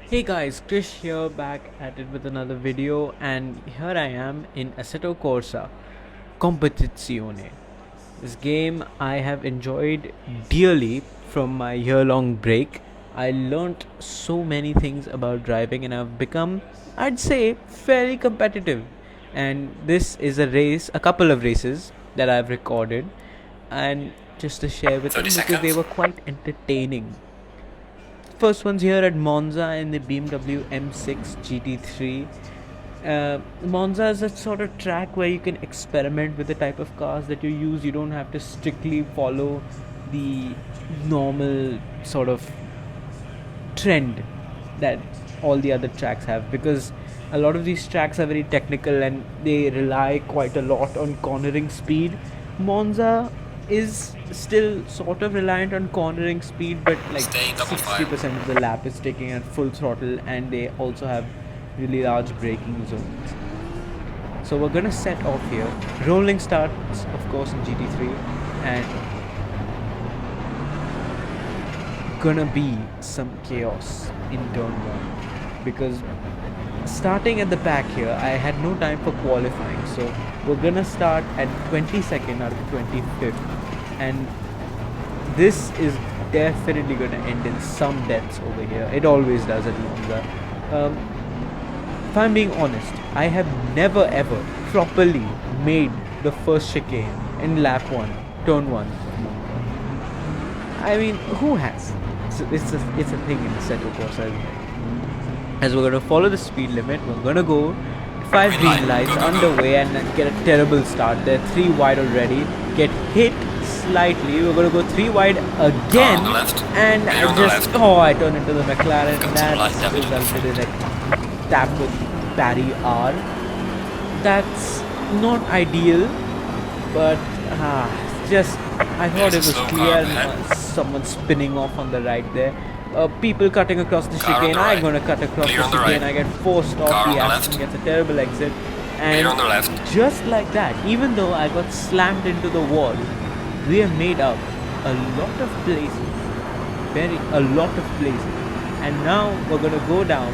Hey guys, Krish here, back at it with another video, and here I am in Assetto Corsa Competitzione. This game I have enjoyed dearly from my year-long break. I learnt so many things about driving and I've become, I'd say, fairly competitive. And this is a couple of races that I've recorded and just to share with 30 them because they seconds. were quite entertaining. First one's here at Monza in the BMW M6 GT3. Monza is a sort of track where you can experiment with the type of cars that you use. You don't have to strictly follow the normal sort of trend that all the other tracks have, because a lot of these tracks are very technical and they rely quite a lot on cornering speed. Monza is still sort of reliant on cornering speed, but like Stay in double file. 60% of the lap is taking at full throttle, and they also have really large braking zones. So we're gonna set off here. Rolling starts, of course, in GT3, and gonna be some chaos in turn one, because starting at the back here, I had no time for qualifying, so we're gonna start at 22nd out of 25th, and this is definitely gonna end in some deaths over here. It always does at Monza. If I'm being honest, I have never ever properly made the first chicane in lap 1, turn 1. I mean, who has? It's a thing in the Assetto Corsa, isn't it? As we're gonna follow the speed limit, we're gonna go 5 Green green light. lights Go, go, go. underway and then get a terrible start. They're 3 wide already. Get hit slightly. We're gonna go 3 wide again, On the left. and Clear I on the just left. I turned into the McLaren. Got some light That's damage in the resulted in front. a tap with Barry R. That's not ideal, but just I thought There's it a was slow car clear. up ahead. Someone spinning off on the right there. People cutting across the Car on chicane. the I'm right. gonna cut across Clear the on the chicane. right. I get forced off. Car on The the Aston left. gets a terrible exit, and Clear on the left. just like that, even though I got slammed into the wall, we have made up a lot of places, a lot of places, and now we're gonna go down.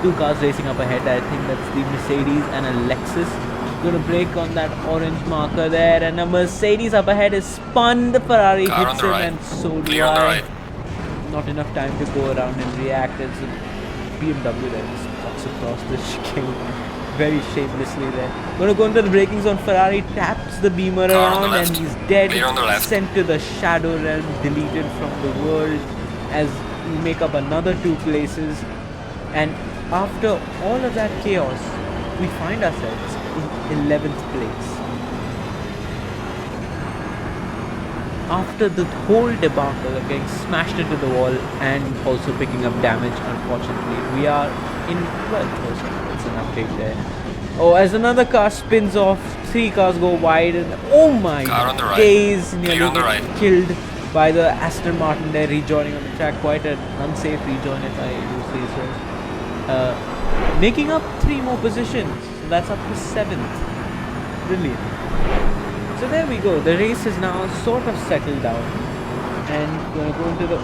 Two cars racing up ahead. I think that's the Mercedes and a Lexus. Gonna brake on that orange marker there, and a Mercedes up ahead is spun. The Ferrari Car on hits the him, right. and so do Clear on the I. right. Not enough time to go around and react. It's a BMW that just cuts across the chicane very shamelessly there. Gonna go into the braking zone. Ferrari taps the beamer Car on the around, and left. he's dead. Clear on the left. Sent to the shadow realm, deleted from the world, as we make up another 2 places. And after all of that chaos, we find ourselves in 11th place. After the whole debacle of getting smashed into the wall and also picking up damage, unfortunately, we are in 12th also. It's an update there. Oh, as another car spins off, 3 cars go wide, and oh my Car on the right. days, Clear nearly on the get right. killed by the Aston Martin there, rejoining on the track. Quite an unsafe rejoin, if I do say so. Making up 3 more positions, so that's up to 7th. Brilliant. So there we go. The race is now sort of settled down, and gonna go into the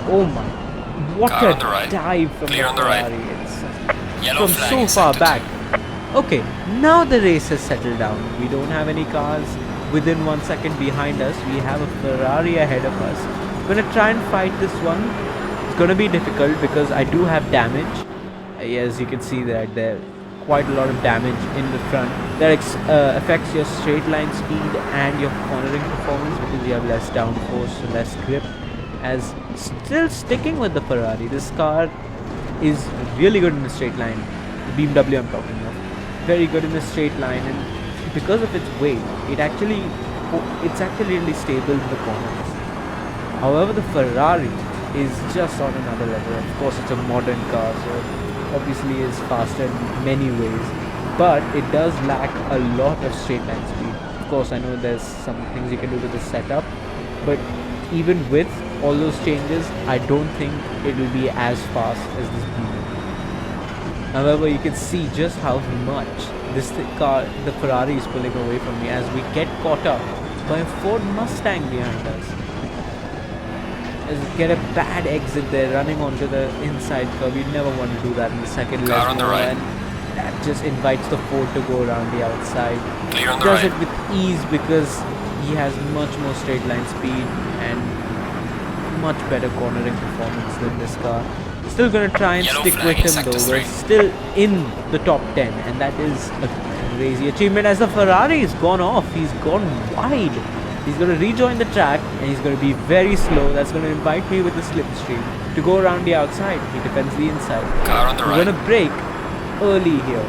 what Car a on the right. dive from Clear the on the right. Ferrari! It's Yellow from flag so far accepted. back. Okay, now the race has settled down. We don't have any cars within 1 second behind us. We have a Ferrari ahead of us. Gonna try and fight this one. It's gonna be difficult because I do have damage. As you can see that there quite a lot of damage in the front that affects your straight line speed and your cornering performance, because you have less downforce, so less grip. As still sticking with the Ferrari, this car is really good in the straight line. The BMW I'm talking of, very good in the straight line, and because of its weight, it's actually really stable in the corners. However, the Ferrari is just on another level. Of course, it's a modern car, so obviously is faster in many ways, but it does lack a lot of straight line speed. Of course, I know there's some things you can do to the setup, but even with all those changes, I don't think it will be as fast as this Beamer. However, you can see just how much the Ferrari is pulling away from me as we get caught up by a Ford Mustang behind us. is get a bad exit there, running onto the inside curve. You never want to do that in the second Car on the right. and that just invites the Ford to go around the outside. Clear on the Does right. it with ease because he has much more straight line speed and much better cornering performance than this car. Still gonna try and Yellow stick flag with in him sector though. We're 3. still in the top 10 and that is a crazy achievement as the Ferrari has gone off. He's gone wide. He's gonna rejoin the track and he's gonna be very slow. That's gonna invite me with the slipstream to go around the outside. He defends the inside. Car on the We're right. gonna brake early here.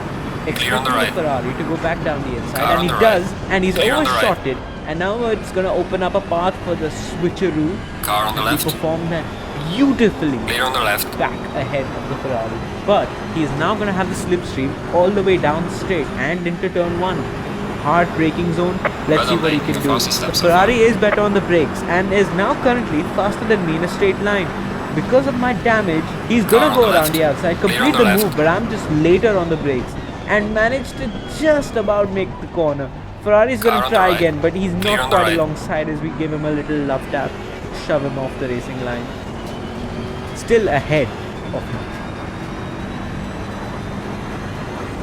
Clear on the Expecting right. the Ferrari to go back down the inside Car and on he the right. does and he's Clear on the right. overshot it. And now it's gonna open up a path for the switcheroo. Car on the And he left. performed that beautifully Clear on the left. back ahead of the Ferrari. But he is now going to have the slipstream all the way down straight and into turn 1. Hard braking zone. Let's see what he can do. The Ferrari is better on the brakes and is now currently faster than me in a straight line. Because of my damage, he's going to go around the outside, complete the move, but I'm just later on the brakes and managed to just about make the corner. Ferrari's going to try again, but he's not quite alongside as we give him a little love tap, shove him off the racing line. Still ahead of him.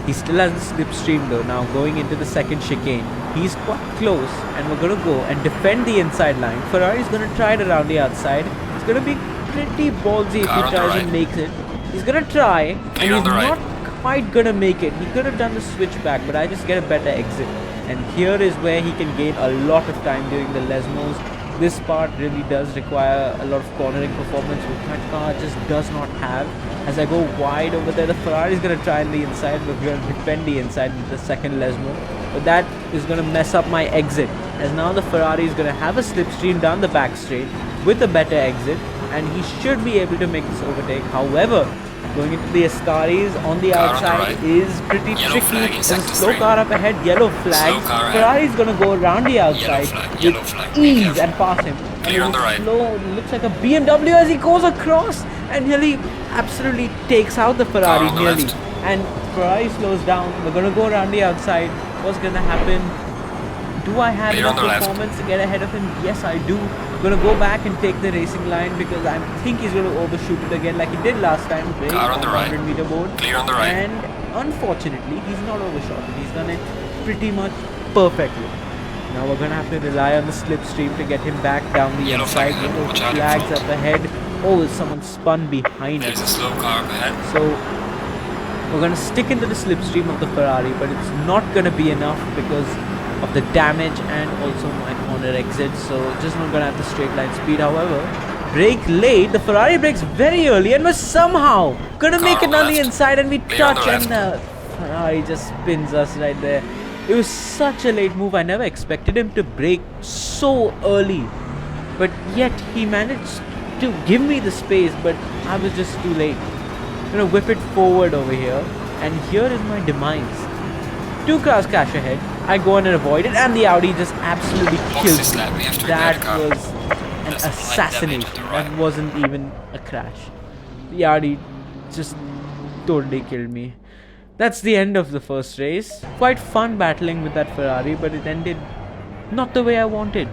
He still has the slipstream though. Now going into the second chicane, he's quite close and we're going to go and defend the inside line. Ferrari's going to try it around the outside. It's going to be pretty ballsy if he tries and makes it. He's going to try and he's not quite going to make it. He could have done the switchback, but I just get a better exit. And here is where he can gain a lot of time during the Lesmos. This part really does require a lot of cornering performance, which my car just does not have. As I go wide over there, the Ferrari is going to try on the inside, but we're going to defend the inside with the second Lesmo. But that is going to mess up my exit, as now the Ferrari is going to have a slipstream down the back straight with a better exit, and he should be able to make this overtake. However, going into the Ascaris on the outside is pretty tricky. There's a slow car up ahead, yellow flag. Ferrari's gonna go around the outside with ease and pass him. Clear on the right. Slow, looks like a BMW as he goes across and nearly absolutely takes out the Ferrari nearly. And Ferrari slows down. We're gonna go around the outside. What's gonna happen? Do I have enough performance to get ahead of him? Yes, I do. I'm gonna go back and take the racing line because I think he's gonna overshoot it again like he did last time. Car on the right. 100-meter board. Clear on the right. And unfortunately, he's not overshot it. He's done it pretty much perfectly. Now we're gonna have to rely on the slipstream to get him back down the inside. Yellow flags up ahead. Oh, someone spun behind us. There's a slow car up ahead. So we're gonna stick into the slipstream of the Ferrari, but it's not gonna be enough because of the damage and also my corner exit, so just not gonna have the straight line speed. However, brake late, the Ferrari brakes very early and we're somehow gonna make it on the inside and we touch and the Ferrari just spins us right there. It was such a late move. I never expected him to brake so early, but yet he managed to give me the space, but I was just too late. I'm gonna whip it forward over here, and here is my demise. Two cars crash ahead. I go on and avoid it, and the Audi just absolutely kills me. That was an assassination. That wasn't even a crash. The Audi just totally killed me. That's the end of the first race. Quite fun battling with that Ferrari, but it ended not the way I wanted.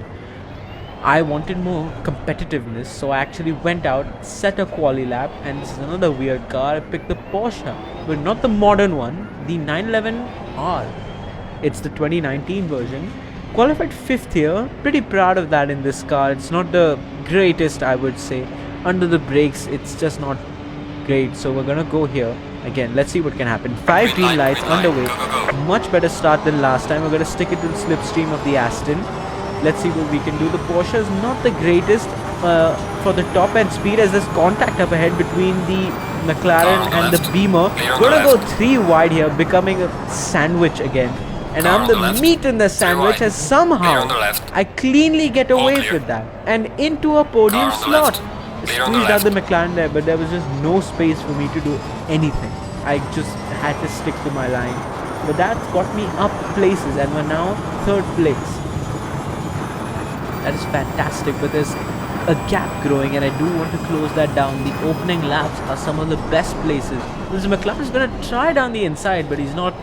I wanted more competitiveness, so I actually went out, set a quali lap, and this is another weird car. I picked the Porsche, but not the modern one, the 911R. It's the 2019 version. Qualified 5th here. Pretty proud of that in this car. It's not the greatest, I would say. Under the brakes, it's just not great. So we're gonna go here. Again, let's see what can happen. 5 green lights underway. Much better start than last time. We're gonna stick it to the slipstream of the Aston. Let's see what we can do. The Porsche is not the greatest for the top end speed, as there's contact up ahead between the McLaren and the Beamer. Gonna go 3 wide here, becoming a sandwich again. And I'm the meat in the sandwich, as somehow I cleanly get away with that and into a podium slot. Squeezed out the McLaren there, but there was just no space for me to do anything. I just had to stick to my line. But that got me up places, and we're now 3rd place. That is fantastic, but there's a gap growing and I do want to close that down. The opening laps are some of the best places. This McLaren is going to try down the inside, but he's not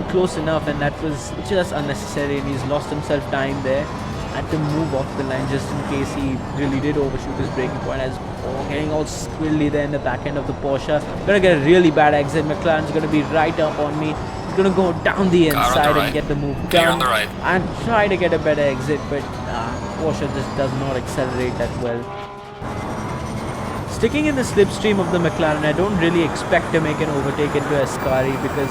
close enough, and that was just unnecessary, and he's lost himself time there. had to move off the line just in case he really did overshoot his braking point. As getting all squirrely there in the back end of the Porsche. Gonna get a really bad exit. McLaren's gonna be right up on me. He's gonna go down the inside and get the move Clear done. on the right. And try to get a better exit, but Porsche just does not accelerate that well. Sticking in the slipstream of the McLaren, I don't really expect to make an overtake into Ascari because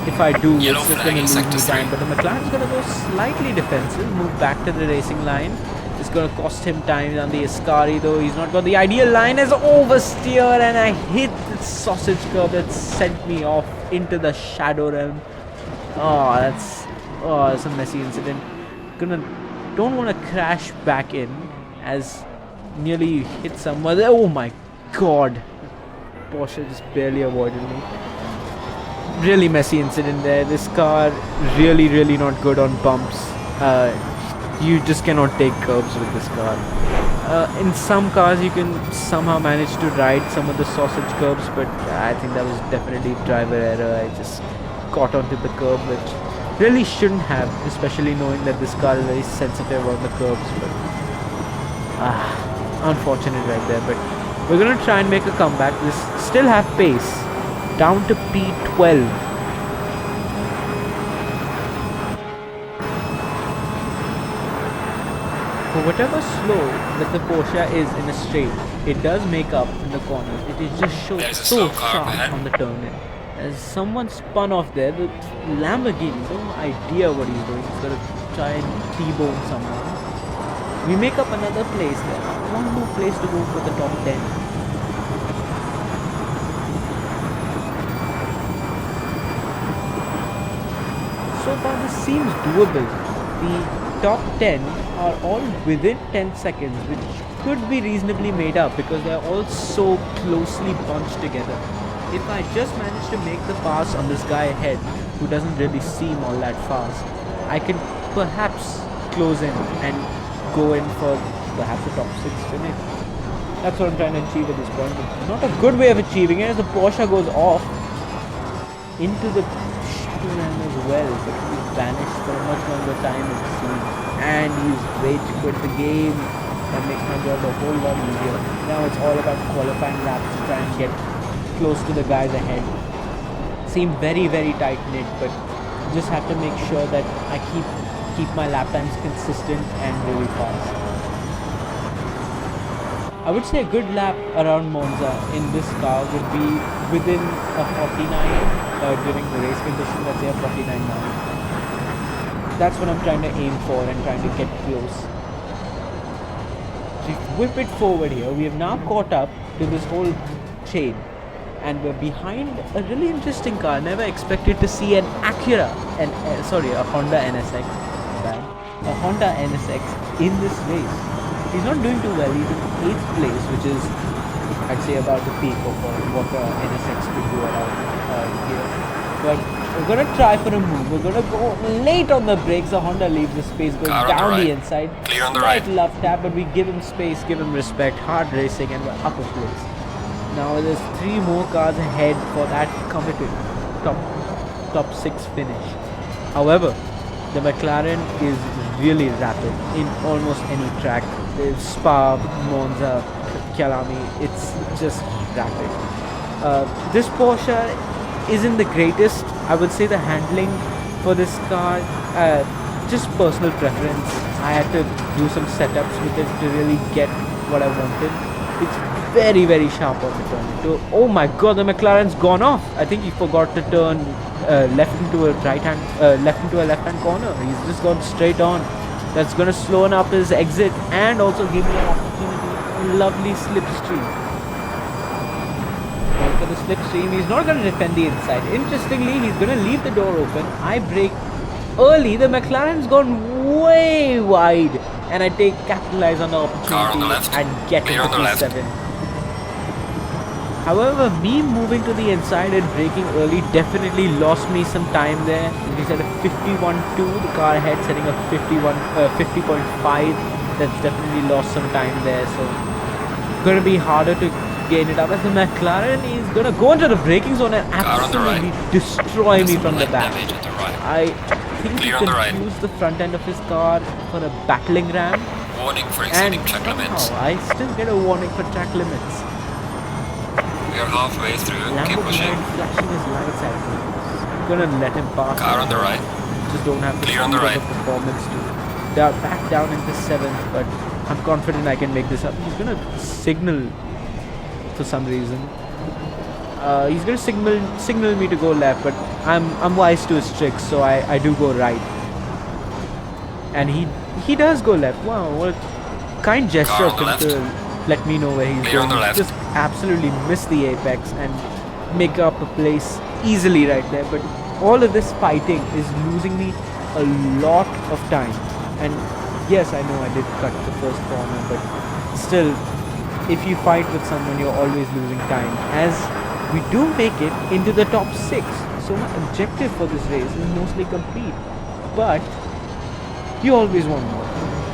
if I do, Yellow it's just flag going to in lose me sector time. 3. But the McLaren's going to go slightly defensive, move back to the racing line. It's going to cost him time on the Ascari though. He's not got the ideal line as oversteer, and I hit the sausage curve that sent me off into the shadow realm. That's a messy incident. Don't want to crash back in as nearly hit someone. Oh my god, Porsche just barely avoided me. Really messy incident there. This car really not good on bumps. You just cannot take curbs with this car. In some cars you can somehow manage to ride some of the sausage curbs, but I think that was definitely driver error. I just caught onto the curb, which really shouldn't have, especially knowing that this car is very sensitive on the curbs. But unfortunate right there. But we're gonna try and make a comeback. We still have pace, down to P12. For whatever slow that the Porsche is in a straight, it does make up in the corners. It is just so sharp on the turn in. As someone spun off there, the Lamborghini, no idea what he's doing. He's gonna try and T-bone someone. We make up another place there. One more place to go for the top 10. So far this seems doable. The top 10 are all within 10 seconds, which could be reasonably made up because they are all so closely bunched together. If I just manage to make the pass on this guy ahead, who doesn't really seem all that fast, I can perhaps close in and go in for perhaps a top 6 finish. That's what I'm trying to achieve at this point. But not a good way of achieving it as the Porsche goes off into the shadow realm as well, but he's vanished for a much longer time it seems. And he's ready to quit the game. That makes my job a whole lot easier. Now it's all about qualifying laps to try and get close to the guys ahead. Seem very tight knit, but just have to make sure that I keep my lap times consistent and really fast. I would say a good lap around Monza in this car would be within a 49 during the race condition. Let's say a 49 now. That's what I'm trying to aim for and trying to get close. So whip it forward here. We have now caught up to this whole chain. And we're behind a really interesting car. Never expected to see an Acura, a Honda NSX. A Honda NSX in this race. He's not doing too well. He's in 8th place, which is, I'd say, about the peak of what the NSX could do around here. But we're gonna try for a move. We're gonna go late on the brakes. The Honda leaves the space, goes down the inside. Clear on the right. Love tap, but we give him space, give him respect. Hard racing, and we're upper place. Now there's 3 more cars ahead for that committed top 6 finish. However, the McLaren is really rapid in almost any track. There's Spa, Monza, Kyalami. It's just rapid. This Porsche isn't the greatest. I would say the handling for this car, just personal preference. I had to do some setups with it to really get what I wanted. It's very sharp on the turn. Oh my god, the McLaren's gone off. I think he forgot to turn left into a left-hand corner. He's just gone straight on. That's going to slow up his exit and also give me an opportunity. Lovely slipstream. Going for the slipstream. He's not going to defend the inside. Interestingly, he's going to leave the door open. I brake early. The McLaren's gone way wide. And I capitalize on the opportunity and get into P7. However, me moving to the inside and braking early definitely lost me some time there. He's at a 51.2, the car ahead setting a 50.5. That's definitely lost some time there. So, gonna be harder to gain it up. As the McLaren is gonna go into the braking zone and absolutely destroy me from the back. I think he Clear on the right. confused the front end of his car for a battling ram. Warning for And exceeding track limits. somehow I still get a warning for track limits. We are halfway through. Keep Lambo pushing. behind flashing his lights at me. I'm gonna let him pass. Car on the right. Just don't have the Clear on the speed right. of the performance to back down into 7th, but I'm confident I can make this up. He's gonna signal for some reason. He's gonna signal me to go left, but I'm wise to his tricks, so I do go right. And he does go left. Wow, what a kind gesture of him to let me know where he's Clear on going. the left. Just absolutely miss the apex and make up a place easily right there. But all of this fighting is losing me a lot of time. And yes, I know I did cut the first corner, but still, if you fight with someone, you're always losing time. As we do make it into the top 6, so my objective for this race is mostly complete. But you always want more.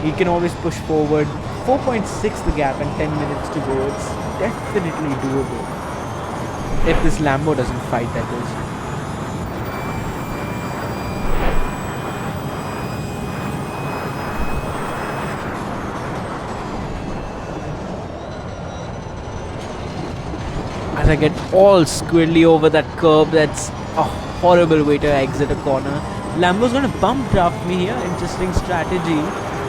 You can always push forward. 4.6 the gap and 10 minutes to go. It's definitely doable. If this Lambo doesn't fight, that is. As I get all squirrely over that curb, that's a horrible way to exit a corner. Lambo's gonna bump draft me here, interesting strategy,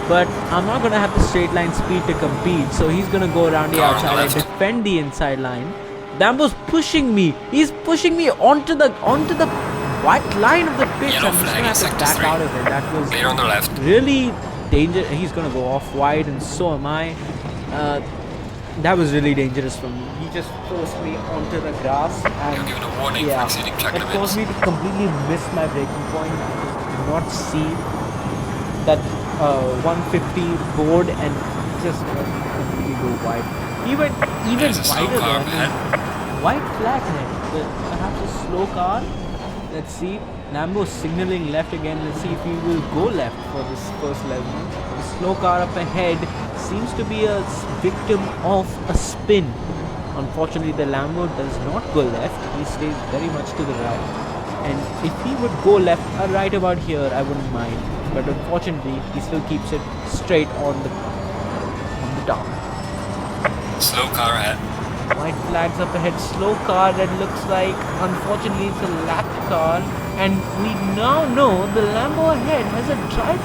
but I'm not gonna have the straight line speed to compete, so he's gonna go around the outside and defend the inside line. Lambo's pushing me. He's pushing me onto the white line of the pitch. Yellow I'm just flag gonna in have to sector back 3. out of it. That was Clear on the left. really dangerous. He's gonna go off wide, and so am I. That was really dangerous for me. He just forced me onto the grass, and You're given a warning for exceeding track it limits. caused me to completely miss my braking point. I just did not see that 150 board and just completely go wide. Even There's a slow wider car than ahead. white flag there. Perhaps a slow car. Let's see. Lambo signaling left again. Let's see if he will go left for this first level. The slow car up ahead seems to be a victim of a spin. Unfortunately, the Lambo does not go left. He stays very much to the right. And if he would go left right about here, I wouldn't mind. But unfortunately, he still keeps it straight on the top. Slow car ahead. White flags up ahead, slow car that looks like, unfortunately, it's a lapped car. And we now know the Lambo ahead has a drive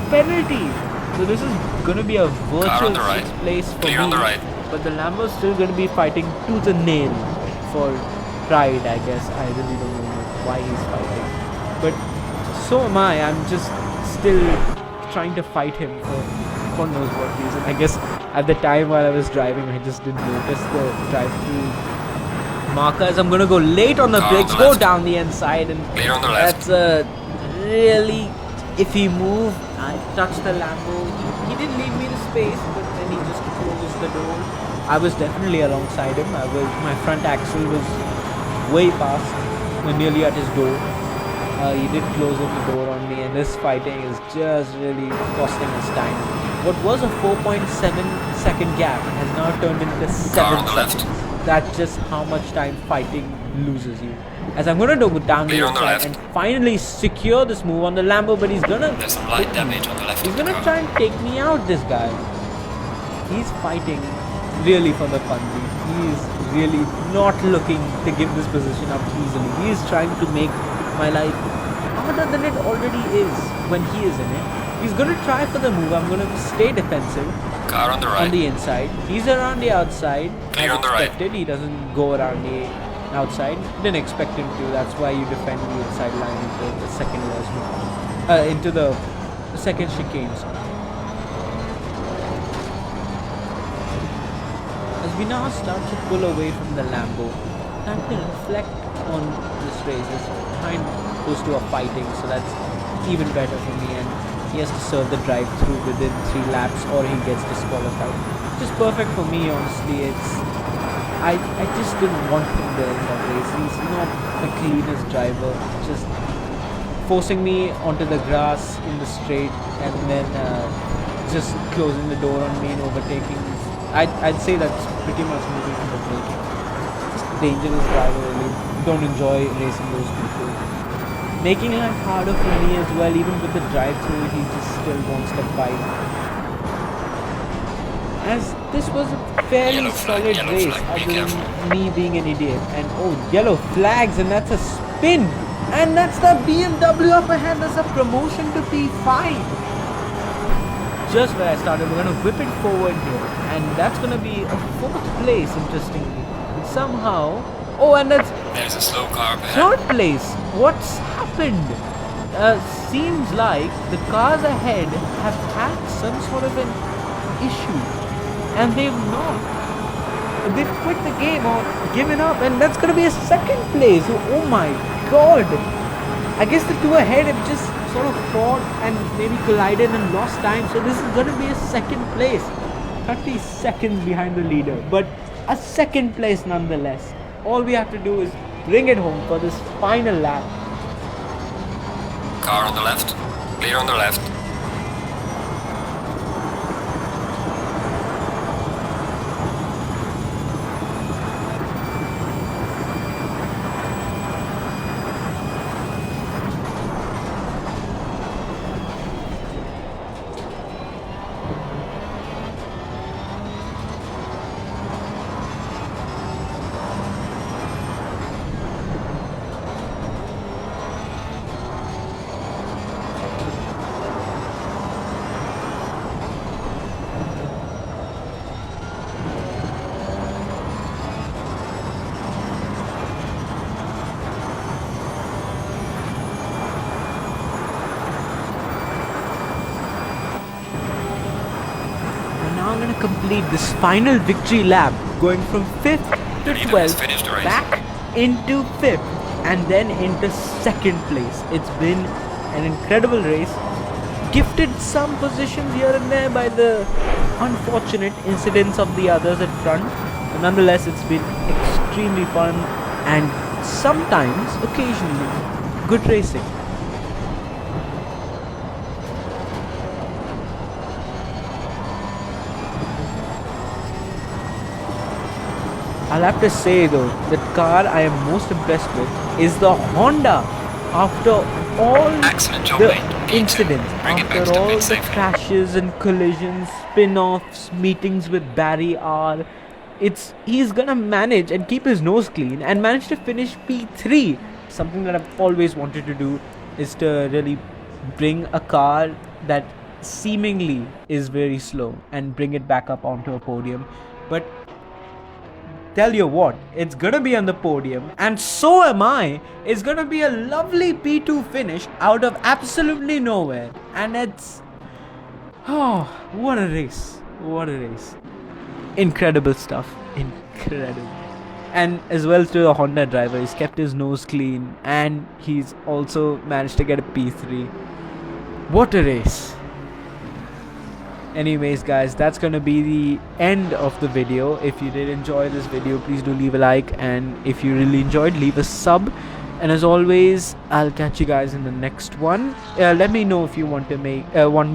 penalty. So this is going to be a virtual right. 6th place for Clear me. on the right. But the Lambo is still going to be fighting tooth and nail for pride, I guess. I really don't know why he's fighting. But so am I. I'm just still trying to fight him for God knows what reason. I guess at the time while I was driving, I just didn't notice the drive-through markers. I'm gonna go late on the Car on brakes, the go left. down the inside, and Clear on the left. that's a really iffy move. I touched the Lambo. He did leave me the space, but then he just closed the door. I was definitely alongside him. My front axle was way past, nearly at his door. He did close in the door on me, and this fighting is just really costing us time. What was a 4.7 second gap has now turned into 7 Car on the left. seconds. That's just how much time fighting loses you. As I'm gonna go down the Clear on the inside left. and finally secure this move on the Lambo, but he's gonna There's some light damage on the left he's of the gonna car. try and take me out, this guy. He's fighting really for the funsies. He is really not looking to give this position up easily. He is trying to make my life harder than it already is when he is in it. He's gonna try for the move. I'm gonna stay defensive Car on the on right. the inside. He's around the outside. Clear As on the right. expected. He doesn't go around the outside. Didn't expect him to. That's why you defend the inside line into the second into the second chicane. As we now start to pull away from the Lambo, time to reflect on this race. It's behind close to a fighting, so that's even better for me. And he has to serve the drive-through within 3 laps, or he gets disqualified. Which is perfect for me, honestly. I just didn't want him there in that race. He's not the cleanest driver. Just forcing me onto the grass in the straight, and then just closing the door on me and overtaking. I'd say that's pretty much moving from the braking. Just dangerous driver, really. Don't enjoy racing those people. making life harder for me as well. Even with the drive-through, he just still wants to fight. As this was a fairly Yellow flag, solid yellow race, flag, be other careful. than me being an idiot. And oh, yellow flags, and that's a spin, and that's the BMW up ahead. That's a promotion to P5. Just where I started, we're gonna whip it forward here, and that's gonna be a 4th place, interestingly. And somehow, oh, and that's There's a slow car up ahead. 3rd place. What's happened? Seems like the cars ahead have had some sort of an issue, and they've quit the game or given up, and that's gonna be a 2nd place. Oh my god! I guess the two ahead have just sort of fought and maybe collided and lost time, so this is gonna be a 2nd place, 30 seconds behind the leader, but a 2nd place nonetheless. All we have to do is bring it home for this final lap. Car on the left. Clear on the left. Now I'm gonna complete this final victory lap, going from 5th to Leader has 12th, finished the race. back into 5th, and then into 2nd place. It's been an incredible race, gifted some positions here and there by the unfortunate incidents of the others at front, but nonetheless it's been extremely fun and sometimes, occasionally, good racing. I'll have to say though, the car I am most impressed with is the Honda. After all Excellent job, the mate. P2. incidents, Bring it back after to the all pit the safely. crashes and collisions, spin-offs, meetings with Barry R, he's gonna manage and keep his nose clean and manage to finish P3. Something that I've always wanted to do is to really bring a car that seemingly is very slow and bring it back up onto a podium. But tell you what, it's gonna be on the podium, and so am I. It's gonna be a lovely P2 finish out of absolutely nowhere, and it's oh, what a race! What a race! Incredible stuff, incredible. And as well to the Honda driver, he's kept his nose clean, and he's also managed to get a P3. What a race! Anyways guys, that's gonna be the end of the video. If you did enjoy this video, please do leave a like, and if you really enjoyed, leave a sub. And as always, I'll catch you guys in the next one. Let me know if you want to make want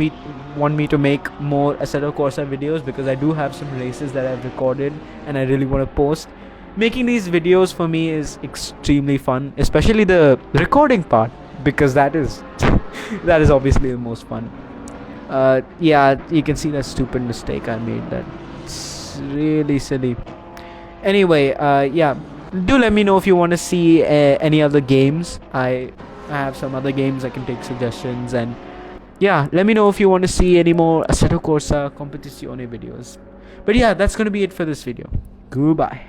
me to make more Assetto Corsa videos, because I do have some races that I've recorded and I really want to post. Making these videos for me is extremely fun, especially the recording part, because that is that is obviously the most fun. Yeah, you can see that stupid mistake I made. That's really silly. Anyway, yeah, do let me know if you want to see any other games. I have some other games I can take suggestions, and yeah, let me know if you want to see any more Assetto Corsa Competitzione videos. But yeah, that's gonna be it for this video. Goodbye.